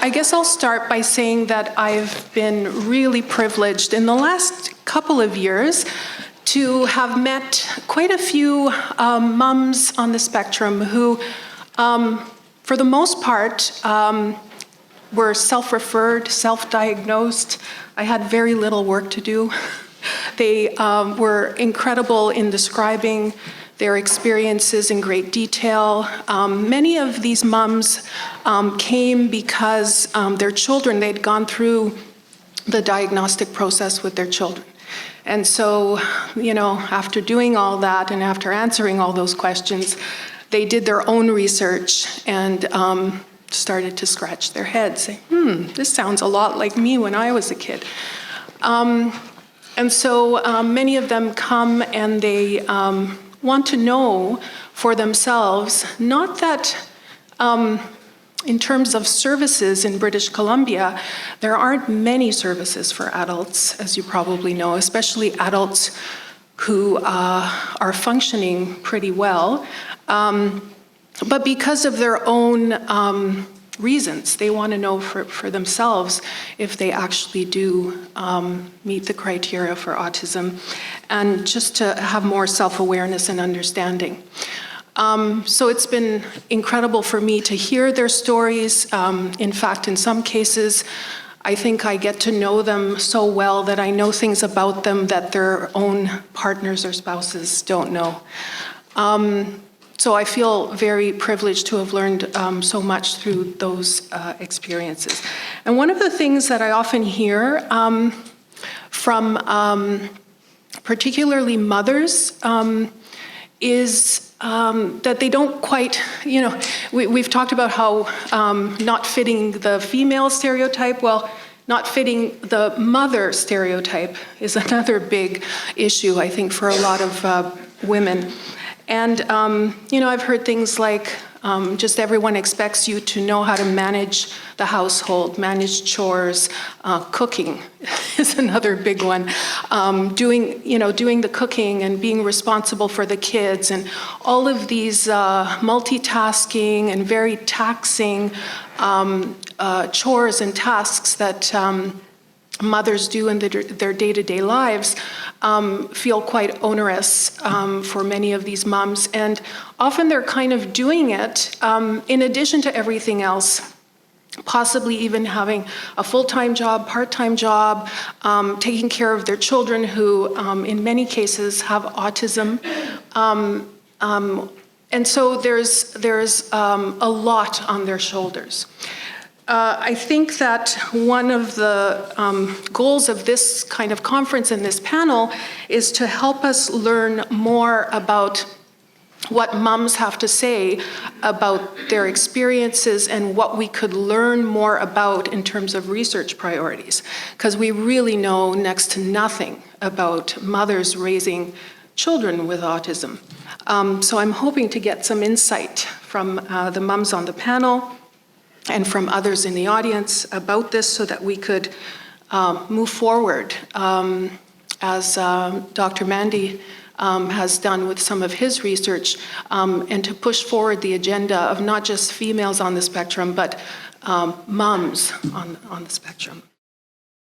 I guess I'll start by saying that I've been really privileged in the last couple of years to have met quite a few mums on the spectrum who, for the most part, were self-referred, self-diagnosed. I had very little work to do. They were incredible in describing their experiences in great detail. Many of these mums came because their children, they'd gone through the diagnostic process with their children. And so, you know, after doing all that and after answering all those questions, they did their own research and started to scratch their heads, saying, this sounds a lot like me when I was a kid. And so many of them come and they want to know for themselves, not that in terms of services in British Columbia, there aren't many services for adults, as you probably know, especially adults who are functioning pretty well. But because of their own reasons, they want to know for themselves if they actually do meet the criteria for autism, and just to have more self-awareness and understanding. So it's been incredible for me to hear their stories. In fact, in some cases, I think I get to know them so well that I know things about them that their own partners or spouses don't know. So I feel very privileged to have learned so much through those experiences. And one of the things that I often hear from particularly mothers is that they don't quite, you know, we've talked about how not fitting the female stereotype. Well, not fitting the mother stereotype is another big issue, I think, for a lot of women. And, you know, I've heard things like just everyone expects you to know how to manage the household, manage chores, cooking is another big one. Doing the cooking and being responsible for the kids, and all of these multitasking and very taxing chores and tasks that mothers do in their day-to-day lives feel quite onerous for many of these moms. And often they're kind of doing it in addition to everything else, possibly even having a full-time job, part-time job, taking care of their children who in many cases have autism. And so there's a lot on their shoulders. I think that one of the goals of this kind of conference and this panel is to help us learn more about what mums have to say about their experiences and what we could learn more about in terms of research priorities, because we really know next to nothing about mothers raising children with autism. So I'm hoping to get some insight from the mums on the panel and from others in the audience about this so that we could move forward as Dr. Mandy has done with some of his research, and to push forward the agenda of not just females on the spectrum, but mums on the spectrum.